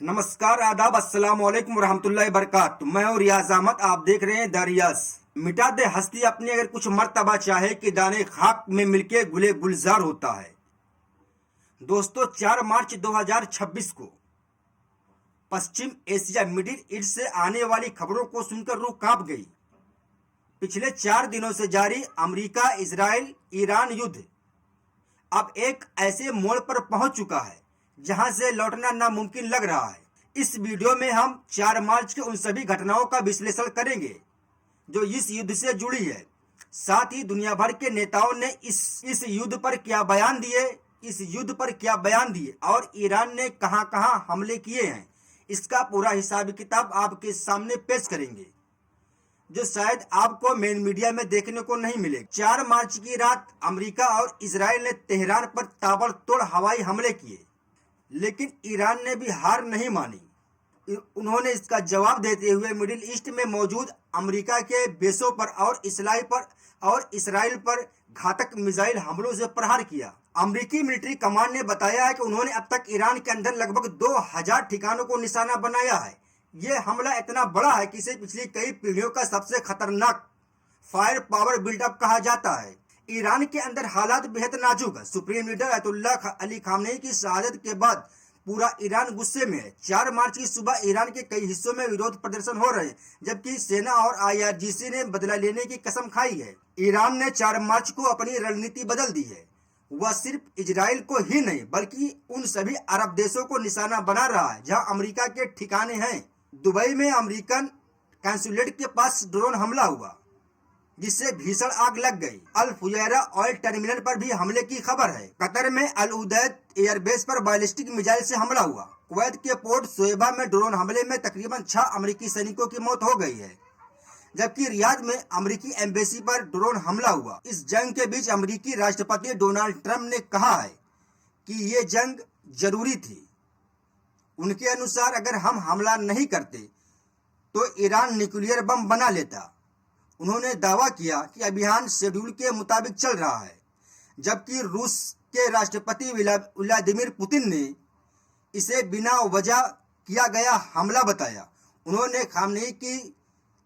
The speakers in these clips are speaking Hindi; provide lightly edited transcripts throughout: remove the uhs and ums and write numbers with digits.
नमस्कार, आदाब, अस्सलाम वालेकुम रहमतुल्लाहि बरकातुहू। मैं हूँ रियाज अहमद। आप देख रहे हैं द रियाज। मिटा दे हस्ती अपनी अगर कुछ मर्तबा चाहे कि दाने खाक में मिलके गुले गुलजार होता है। दोस्तों, 4 मार्च 2026 को पश्चिम एशिया मिडिल ईस्ट से आने वाली खबरों को सुनकर रूह कांप गई। पिछले 4 दिनों से जारी अमेरिका इजराइल ईरान युद्ध अब एक ऐसे मोड़ पर पहुंच चुका है जहां से लौटना नामुमकिन लग रहा है। इस वीडियो में हम 4 मार्च के उन सभी घटनाओं का विश्लेषण करेंगे जो इस युद्ध से जुड़ी है। साथ ही दुनिया भर के नेताओं ने इस युद्ध पर क्या बयान दिए और ईरान ने कहां कहां हमले किए हैं, इसका पूरा हिसाब किताब आपके सामने पेश करेंगे, जो शायद आपको मेन मीडिया में देखने को नहीं मिले। 4 मार्च की रात अमेरिका और इजराइल ने तेहरान पर ताबड़तोड़ हवाई हमले किए, लेकिन ईरान ने भी हार नहीं मानी। उन्होंने इसका जवाब देते हुए मिडिल ईस्ट में मौजूद अमेरिका के बेसों पर और इसराइल पर घातक मिसाइल हमलों से प्रहार किया। अमेरिकी मिलिट्री कमांड ने बताया है कि उन्होंने अब तक ईरान के अंदर लगभग 2000 ठिकानों को निशाना बनाया है। ये हमला इतना बड़ा है कि इसे पिछली कई पीढ़ियों का सबसे खतरनाक फायर पावर बिल्डअप कहा जाता है। ईरान के अंदर हालात बेहद नाजुक है। सुप्रीम लीडर अयतुल्ला अली खामनेई की शहादत के बाद पूरा ईरान गुस्से में है। 4 मार्च की सुबह ईरान के कई हिस्सों में विरोध प्रदर्शन हो रहे हैं, जबकि सेना और IRGC ने बदला लेने की कसम खाई है। ईरान ने 4 मार्च को अपनी रणनीति बदल दी है। वह सिर्फ इजराइल को ही नहीं बल्कि उन सभी अरब देशों को निशाना बना रहा है जहां अमेरिका के ठिकाने हैं। दुबई में अमेरिकन कंसुलेट के पास ड्रोन हमला हुआ, जिससे भीषण आग लग गई। अल फुजैरा ऑयल टर्मिनल पर भी हमले की खबर है। कतर में अल उदैद एयरबेस पर बैलिस्टिक मिसाइल से हमला हुआ। कुवैत के पोर्ट शोएबा में ड्रोन हमले में तकरीबन 6 अमेरिकी सैनिकों की मौत हो गई है, जबकि रियाद में अमेरिकी एम्बेसी पर ड्रोन हमला हुआ। इस जंग के बीच अमेरिकी राष्ट्रपति डोनाल्ड ट्रंप ने कहा है कि ये जंग जरूरी थी। उनके अनुसार अगर हम हमला नहीं करते तो ईरान न्यूक्लियर बम बना लेता। उन्होंने दावा किया कि अभियान शेड्यूल के मुताबिक चल रहा है, जबकि रूस के राष्ट्रपति व्लादिमीर पुतिन ने इसे बिना वजह किया गया हमला बताया। उन्होंने खामनेई की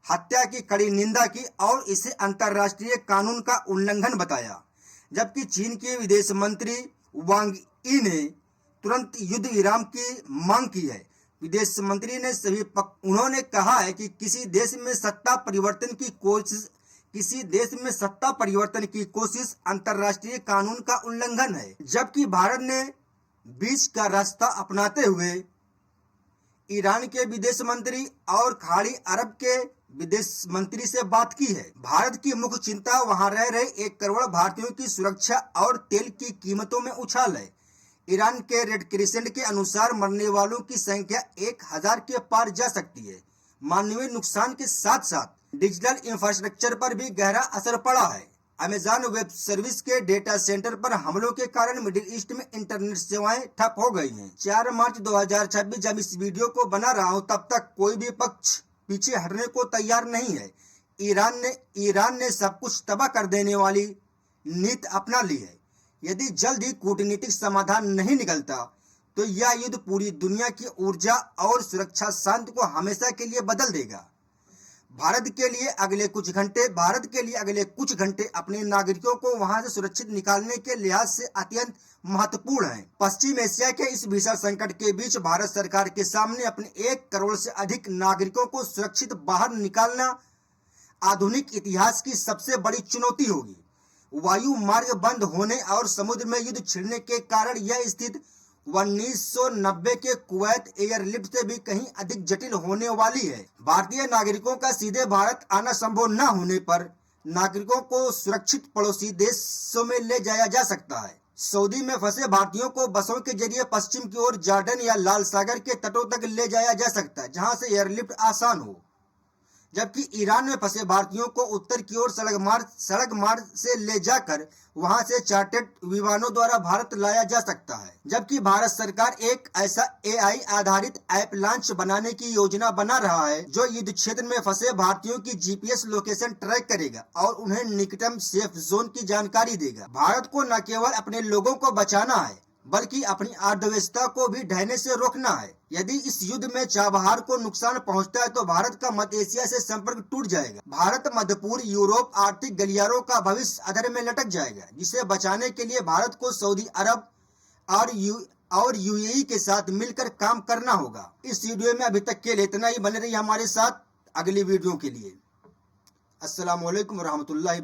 हत्या की कड़ी निंदा की और इसे अंतर्राष्ट्रीय कानून का उल्लंघन बताया, जबकि चीन के विदेश मंत्री वांग यी ने तुरंत युद्ध विराम की मांग की है। विदेश मंत्री ने उन्होंने कहा है कि किसी देश में सत्ता परिवर्तन की कोशिश अंतर्राष्ट्रीय कानून का उल्लंघन है, जबकि भारत ने बीच का रास्ता अपनाते हुए ईरान के विदेश मंत्री और खाड़ी अरब के विदेश मंत्री से बात की है। भारत की मुख्य चिंता वहां रह रहे 1 करोड़ भारतीयों की सुरक्षा और तेल की कीमतों में उछाल है। ईरान के रेड क्रिसेंट के अनुसार मरने वालों की संख्या 1000 के पार जा सकती है। मानवीय नुकसान के साथ साथ डिजिटल इंफ्रास्ट्रक्चर पर भी गहरा असर पड़ा है। अमेज़न वेब सर्विस के डेटा सेंटर पर हमलों के कारण मिडिल ईस्ट में इंटरनेट सेवाएं ठप हो गई हैं। 4 मार्च 2026 जब इस वीडियो को बना रहा हूं, तब तक कोई भी पक्ष पीछे हटने को तैयार नहीं है। ईरान ने सब कुछ तबाह कर देने वाली नीति अपना ली है। यदि जल्द ही कूटनीतिक समाधान नहीं निकलता तो यह युद्ध पूरी दुनिया की ऊर्जा और सुरक्षा शांति को हमेशा के लिए बदल देगा। भारत के लिए अगले कुछ घंटे अपने नागरिकों को वहां से सुरक्षित निकालने के लिहाज से अत्यंत महत्वपूर्ण है। पश्चिम एशिया के इस भीषण संकट के बीच भारत सरकार के सामने अपने 1 करोड़ से अधिक नागरिकों को सुरक्षित बाहर निकालना आधुनिक इतिहास की सबसे बड़ी चुनौती होगी। वायु मार्ग बंद होने और समुद्र में युद्ध छिड़ने के कारण यह स्थिति 1990 के कुवैत एयरलिफ्ट से भी कहीं अधिक जटिल होने वाली है। भारतीय नागरिकों का सीधे भारत आना संभव न होने पर नागरिकों को सुरक्षित पड़ोसी देशों में ले जाया जा सकता है। सऊदी में फंसे भारतीयों को बसों के जरिए पश्चिम की ओर जॉर्डन या लाल सागर के तटों तक ले जाया जा सकता है, जहां से एयरलिफ्ट आसान हो, जबकि ईरान में फंसे भारतीयों को उत्तर की ओर सड़क मार्ग से ले जाकर वहां से चार्टर्ड विमानों द्वारा भारत लाया जा सकता है। जबकि भारत सरकार एक ऐसा AI आधारित ऐप लॉन्च बनाने की योजना बना रहा है जो युद्ध क्षेत्र में फंसे भारतीयों की GPS लोकेशन ट्रैक करेगा और उन्हें निकटतम सेफ जोन की जानकारी देगा। भारत को न केवल अपने लोगों को बचाना है बल्कि अपनी अर्थव्यवस्था को भी ढहने से रोकना है। यदि इस युद्ध में चाबहार को नुकसान पहुंचता है तो भारत का मध्य एशिया से संपर्क टूट जाएगा। भारत, मध्य पूर्व यूरोप आर्थिक गलियारों का भविष्य अधर में लटक जाएगा, जिसे बचाने के लिए भारत को सऊदी अरब और यूएई के साथ मिलकर काम करना होगा। इस वीडियो में अभी तक के लिए इतना ही। बने रहिए हमारे साथ अगली वीडियो के लिए। अस्सलाम वालेकुम रहमतुल्लाहि।